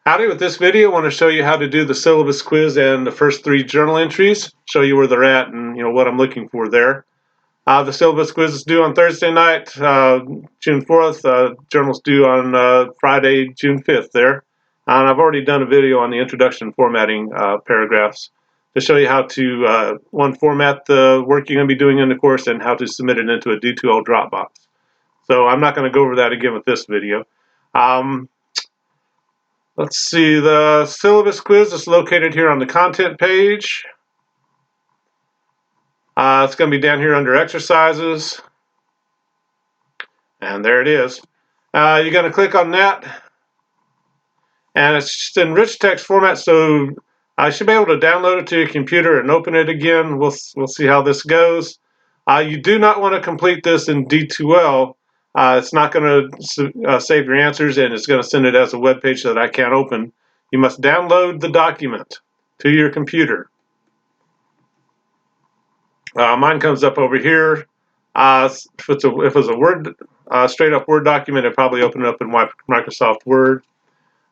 Howdy, with this video I want to show you how to do the syllabus quiz and the first 3 journal entries, show you where they're at and what I'm looking for there. The syllabus quiz is due on Thursday night, June 4th. Journal's due on Friday, June 5th there. And I've already done a video on the introduction formatting paragraphs to show you how to, one, format the work you're going to be doing in the course and how to submit it into a D2L Dropbox. So I'm not going to go over that again with this video. Let's see, the syllabus quiz is located here on the content page. It's going to be down here under exercises. And there it is. You're going to click on that. And it's just in rich text format, so I should be able to download it to your computer and open it again. We'll see how this goes. You do not want to complete this in D2L. It's not going to save your answers, and it's going to send it as a web page that I can't open. You must download the document to your computer. Mine comes up over here. If it's a Word, straight up Word document, it'll probably open it up in Microsoft Word.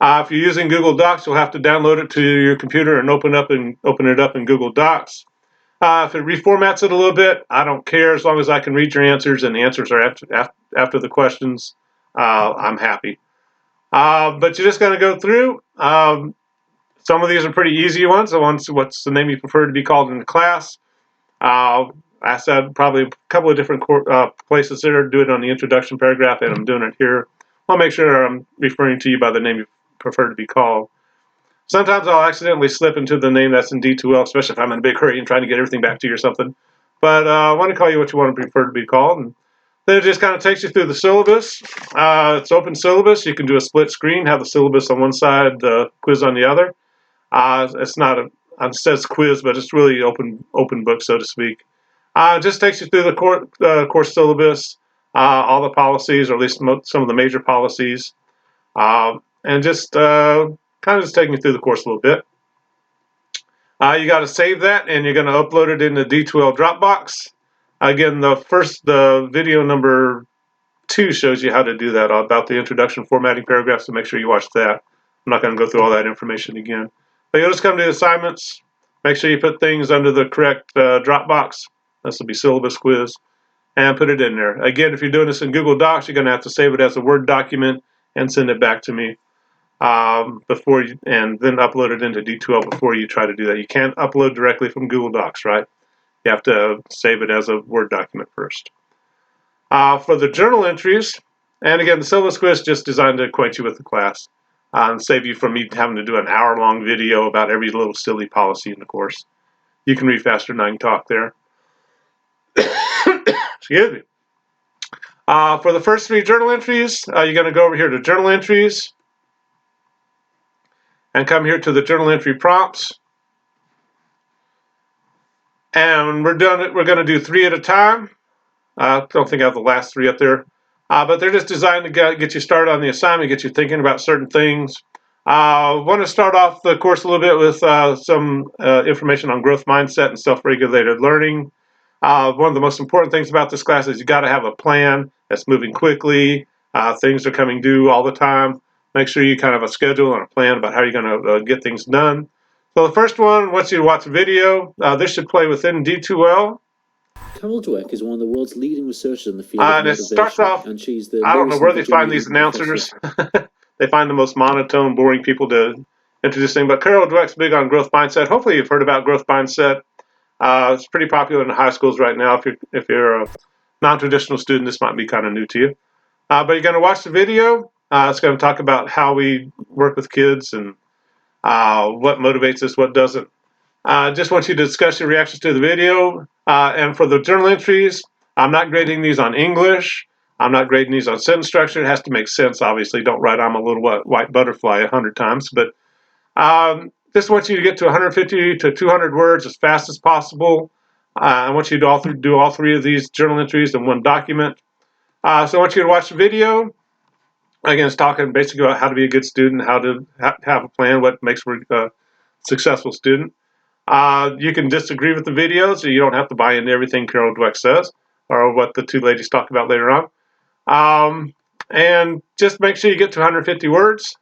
If you're using Google Docs, you'll have to download it to your computer and open it up in Google Docs. If it reformats it a little bit, I don't care, as long as I can read your answers and the answers are after the questions. I'm happy. But you're just going to go through. Some of these are pretty easy ones. What's the name you prefer to be called in the class? I said probably a couple of different places there. Do it on the introduction paragraph, and I'm doing it here. I'll make sure I'm referring to you by the name you prefer to be called. Sometimes I'll accidentally slip into the name that's in D2L, especially if I'm in a big hurry and trying to get everything back to you or something. But I want to call you what you want to prefer to be called. And then it just kind of takes you through the syllabus. It's open syllabus. You can do a split screen, have the syllabus on one side, the quiz on the other. It's not it says quiz, but it's really open book, so to speak. It just takes you through the course syllabus, all the policies, or at least some of the major policies, and just kind of just taking you through the course a little bit. You got to save that, and you're going to upload it in the D2L Dropbox. Again, the video number 2 shows you how to do that, about the introduction formatting paragraphs, so make sure you watch that. I'm not going to go through all that information again. But you'll just come to the assignments. Make sure you put things under the correct Dropbox. This will be syllabus quiz. And put it in there. Again, if you're doing this in Google Docs, you're going to have to save it as a Word document and send it back to me and then upload it into D2L before you try to do that. You can't upload directly from Google Docs, right? You have to save it as a Word document first. For the journal entries, and again, the syllabus quiz is just designed to acquaint you with the class and save you from me having to do an hour-long video about every little silly policy in the course. You can read faster than I can talk there. Excuse me. For the first 3 journal entries, you're going to go over here to Journal Entries and come here to the Journal Entry Prompts. And we're going to do 3 at a time. I don't think I have the last 3 up there. But they're just designed to get you started on the assignment, get you thinking about certain things. I want to start off the course a little bit with some information on growth mindset and self-regulated learning. One of the most important things about this class is you got to have a plan that's moving quickly. Things are coming due all the time. Make sure you kind of have a schedule and a plan about how you're going to get things done. So the first one wants you to watch a video. This should play within D2L. Carol Dweck is one of the world's leading researchers in the field of motivation. It starts off, and she's I don't know where they find these announcers. They find the most monotone, boring people to introduce things. But Carol Dweck's big on growth mindset. Hopefully you've heard about growth mindset. It's pretty popular in the high schools right now. If you're a non-traditional student, this might be kind of new to you. But you're going to watch the video. It's going to talk about how we work with kids and what motivates us, what doesn't. Just want you to discuss your reactions to the video. And for the journal entries, I'm not grading these on English. I'm not grading these on sentence structure. It has to make sense, obviously. Don't write "I'm a little white butterfly" 100 times. But just want you to get to 150 to 200 words as fast as possible. I want you to do all 3 of these journal entries in one document. So I want you to watch the video. Again, it's talking basically about how to be a good student, how to have a plan, what makes for a successful student. You can disagree with the video, so you don't have to buy into everything Carol Dweck says or what the 2 ladies talk about later on. And just make sure you get to 150 words.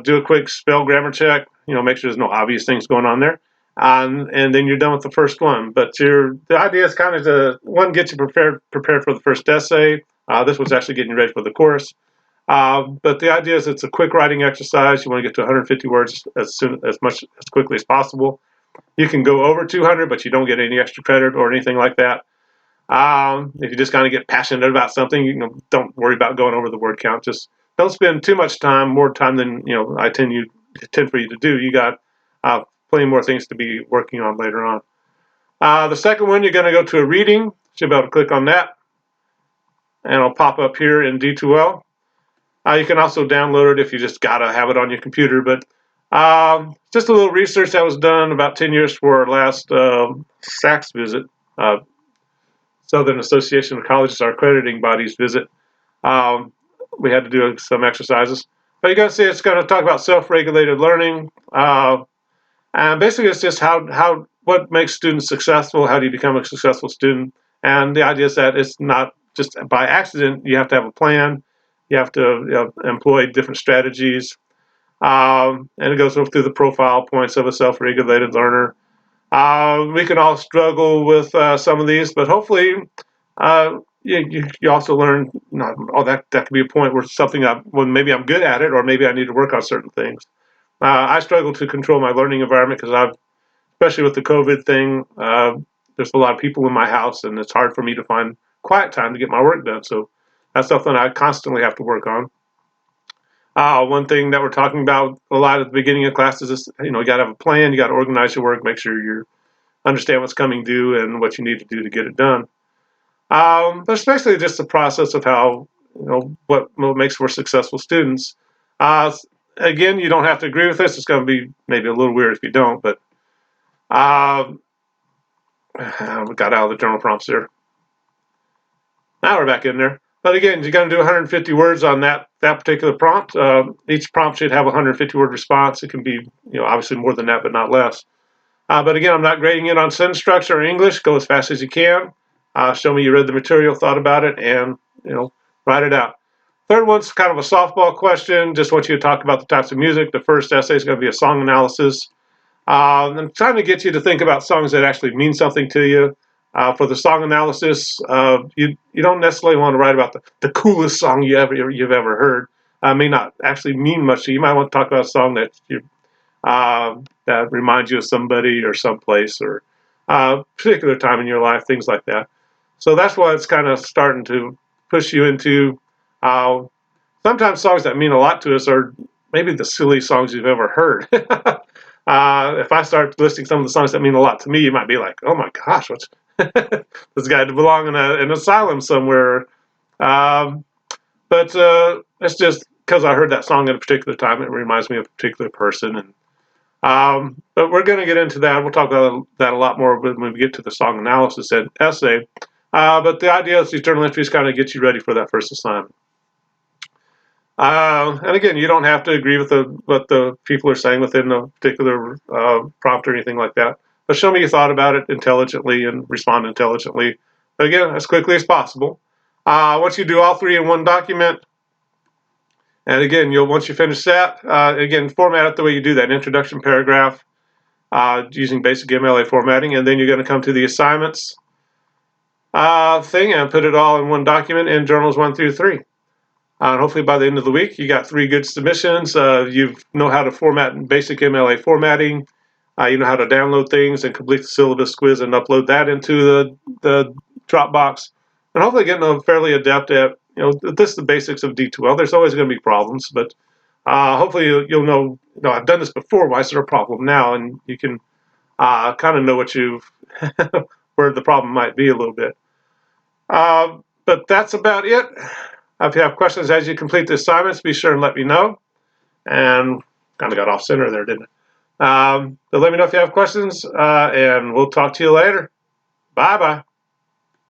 do a quick spell grammar check, make sure there's no obvious things going on there. And then you're done with the first one. But the idea is kind of to, one, get you prepared for the first essay. This was actually getting you ready for the course. But the idea is it's a quick writing exercise. You want to get to 150 words as quickly as possible. You can go over 200, but you don't get any extra credit or anything like that. If you just kind of get passionate about something, don't worry about going over the word count. Just don't spend too much time, more time than I intend for you to do. You got plenty more things to be working on later on. The second one, you're going to go to a reading. Should be able to click on that, and it'll pop up here in D2L. You can also download it if you just gotta have it on your computer. But just a little research that was done about 10 years for our last SACS visit, Southern Association of Colleges, our accrediting body's visit. We had to do some exercises. But you're going to see it's going to talk about self-regulated learning. And basically it's just what makes students successful, how do you become a successful student. And the idea is that it's not just by accident. You have to have a plan. You have to employ different strategies. And it goes through the profile points of a self-regulated learner. We can all struggle with some of these, but hopefully you also learn, that could be a point where something, maybe I'm good at it, or maybe I need to work on certain things. I struggle to control my learning environment because especially with the COVID thing, there's a lot of people in my house, and it's hard for me to find quiet time to get my work done. So that's something I constantly have to work on. One thing that we're talking about a lot at the beginning of classes is, you got to have a plan, you got to organize your work, make sure you understand what's coming due and what you need to do to get it done. But especially just the process of how, what makes for successful students. Again, you don't have to agree with this. It's going to be maybe a little weird if you don't, but we got out of the journal prompts here. Now we're back in there. But again, you're going to do 150 words on that particular prompt. Each prompt should have a 150-word response. It can be, obviously more than that, but not less. But again, I'm not grading it on sentence structure or English. Go as fast as you can. Show me you read the material, thought about it, and write it out. Third one's kind of a softball question. Just want you to talk about the types of music. The first essay is going to be a song analysis. I'm trying to get you to think about songs that actually mean something to you. For the song analysis, you don't necessarily want to write about the coolest song you've ever heard. May not actually mean much to you. You might want to talk about a song that reminds you of somebody or someplace or a particular time in your life, things like that. So that's why it's kind of starting to push you into sometimes songs that mean a lot to us are maybe the silly songs you've ever heard. If I start listing some of the songs that mean a lot to me, you might be like, oh my gosh, what's this guy to belong in an asylum somewhere. But it's just because I heard that song at a particular time, it reminds me of a particular person. And but we're going to get into that. We'll talk about that a lot more when we get to the song analysis and essay. But the idea is these journal entries kind of get you ready for that first assignment. And again, you don't have to agree with what the people are saying within a particular prompt or anything like that. But show me you thought about it intelligently and respond intelligently. But again, as quickly as possible. Once you do all three in one document, and again, once you finish that, again, format it the way you do that introduction paragraph using basic MLA formatting, and then you're going to come to the assignments thing and put it all in one document in journals 1 through 3. And hopefully by the end of the week, you got 3 good submissions. You know how to format in basic MLA formatting. You know how to download things and complete the syllabus quiz and upload that into the Dropbox. And hopefully getting fairly adept at, this is the basics of D2L. There's always going to be problems, but hopefully you'll know, I've done this before. Why is there a problem now? And you can kind of know what where the problem might be a little bit. But that's about it. If you have questions as you complete the assignments, be sure and let me know. And kind of got off center there, didn't it? But let me know if you have questions, and we'll talk to you later. Bye-bye.